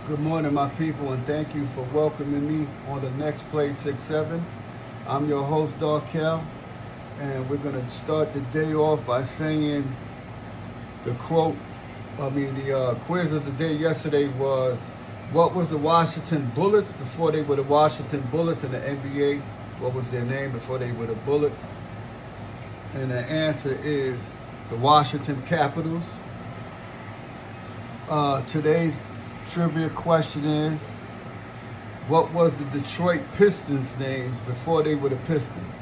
Good morning, my people, and thank you for welcoming me on the next Play 6-7. I'm your host, Darkel, and we're going to start the day off by saying the quiz of the day yesterday was, what was the Washington Bullets before they were the Washington Bullets in the NBA? What was their name before they were the Bullets? And the answer is the Washington Capitals. Today's trivia question is, what was the Detroit Pistons names before they were the Pistons?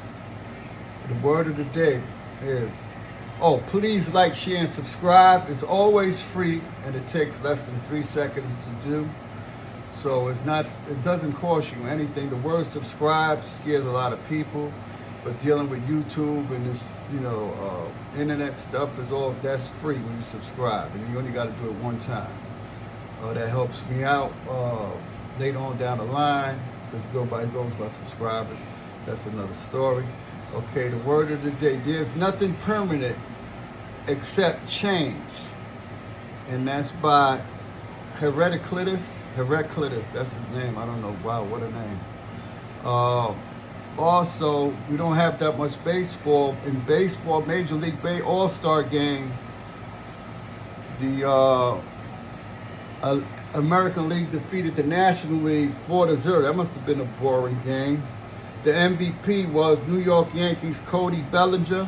The word of the day is, please like, share, and subscribe. It's always free and it takes less than 3 seconds to do. So it doesn't cost you anything. The word subscribe scares a lot of people, but dealing with YouTube and this, internet stuff that's free when you subscribe, and you only got to do it one time. That helps me out later on down the line, because nobody goes by subscribers. That's another story. Okay, the word of the day. There's nothing permanent except change. And that's by Heraclitus, that's his name. I don't know. Wow, what a name. Also, we don't have that much baseball. In baseball, Major League All-Star game, the American League defeated the National League 4-0. That must have been a boring game. The MVP was New York Yankees' Cody Bellinger.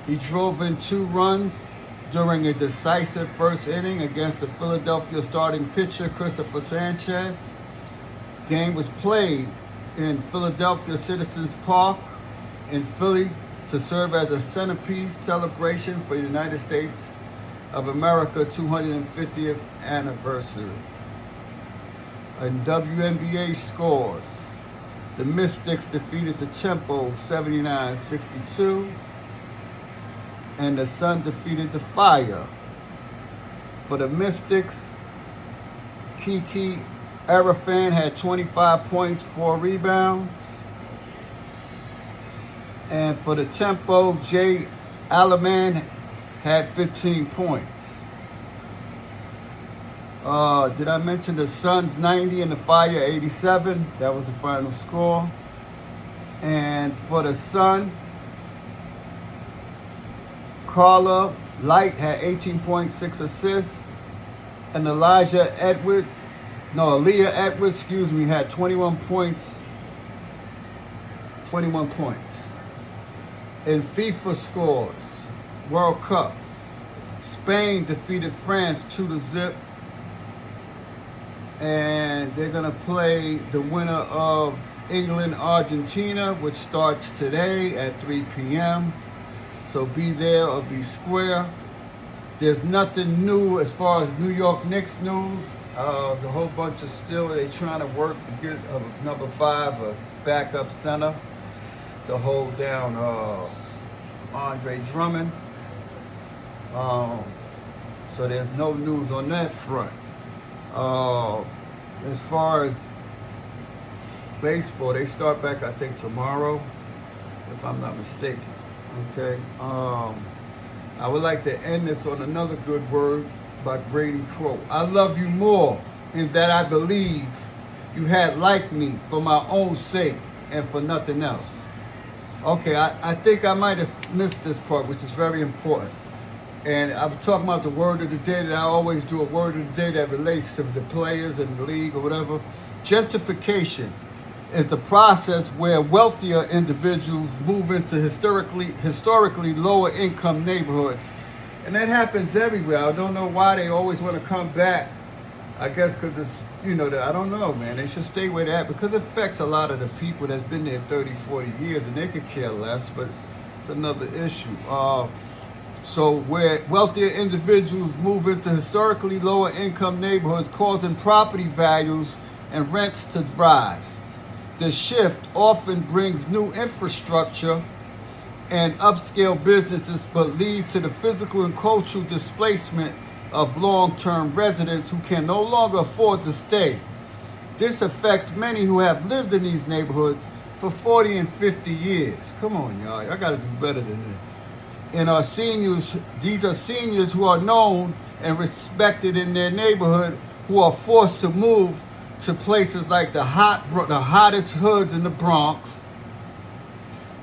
He drove in 2 runs during a decisive first inning against the Philadelphia starting pitcher Christopher Sanchez. Game was played in Philadelphia Citizens Park in Philly to serve as a centerpiece celebration for the United States of America 250th anniversary. In WNBA scores, the Mystics defeated the Tempo 79-62, and the Sun defeated the Fire. For the Mystics, Kiki Arafan had 25 points, 4 rebounds. And for the Tempo, Jay Alaman had 15 points. Did I mention the Suns 90 and the Fire 87? That was the final score. And for the Sun, Carla Light had 18.6 assists, and Aaliyah Edwards, had 21 points. In FIFA scores, World Cup, Spain defeated France 2-0, and they're gonna play the winner of England-Argentina, which starts today at 3 p.m. So be there or be square. There's nothing new as far as New York Knicks news. There's a whole bunch of they're trying to work to get number 5, a backup center, to hold down Andre Drummond. So there's no news on that front. As far as baseball, they start back, I think, tomorrow, if I'm not mistaken. Okay. I would like to end this on another good word by Brady Crow. I love you more in that I believe you had liked me for my own sake and for nothing else. Okay, I think I might have missed this part, which is very important. And I'm talking about the word of the day, that I always do a word of the day that relates to the players and the league or whatever. Gentrification is the process where wealthier individuals move into historically lower income neighborhoods. And that happens everywhere. I don't know why they always want to come back. I guess because it's, I don't know, man. They should stay where they're at, because it affects a lot of the people that's been there 30, 40 years, and they could care less, but it's another issue. So where wealthier individuals move into historically lower income neighborhoods, causing property values and rents to rise. The shift often brings new infrastructure and upscale businesses, but leads to the physical and cultural displacement of long-term residents who can no longer afford to stay. This affects many who have lived in these neighborhoods for 40 and 50 years. Come on, y'all. Y'all got to do better than this. And these are seniors who are known and respected in their neighborhood who are forced to move to places like the hottest hoods in the Bronx,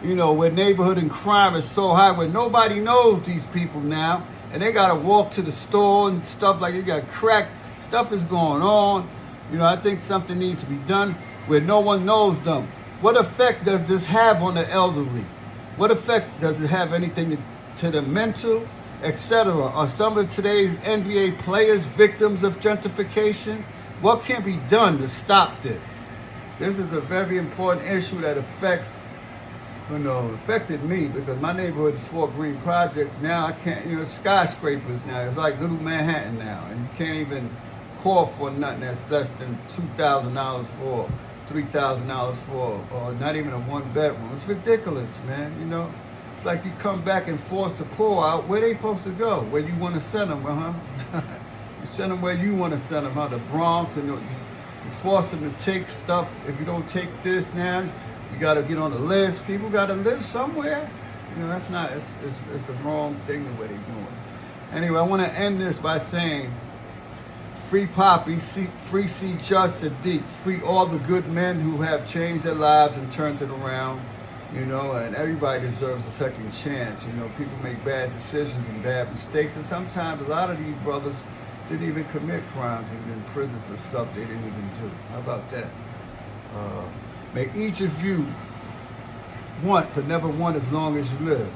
you know, where neighborhood and crime is so high, where nobody knows these people now, and they gotta walk to the store and stuff like that. You got crack, stuff is going on. You know, I think something needs to be done where no one knows them. What effect does this have on the elderly? What effect does it have anything to the mental, etc.? Are some of today's NBA players victims of gentrification? What can be done to stop this? This is a very important issue that affected me, because my neighborhood is 4 green projects. Now I can't, skyscrapers now. It's like Little Manhattan now, and you can't even call for nothing that's less than $2,000 for, $3,000 for, or not even a 1-bedroom. It's ridiculous, man. It's like you come back and force the poor out. Where they supposed to go? Where you want to send them, You send them where you want to send them, The Bronx, and you force them to take stuff. If you don't take this now, you got to get on the list. People got to live somewhere. That's not, it's a wrong thing the way they're doing. Anyway, I want to end this by saying, free Poppy, free C. Just Sadiq, free all the good men who have changed their lives and turned it around, and everybody deserves a second chance. People make bad decisions and bad mistakes, and sometimes a lot of these brothers didn't even commit crimes and in prison for stuff they didn't even do. How about that? May each of you want but never want as long as you live.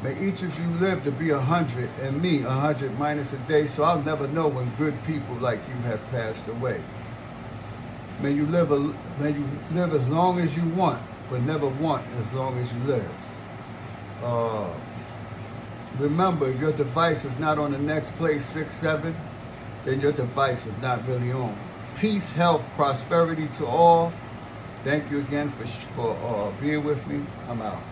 May each of you live to be 100, and me 100 minus a day, so I'll never know when good people like you have passed away. May you live as long as you want, but never want as long as you live. Remember, if your device is not on the next place 6-7, then your device is not really on. Peace, health, prosperity to all. Thank you again for being with me. I'm out.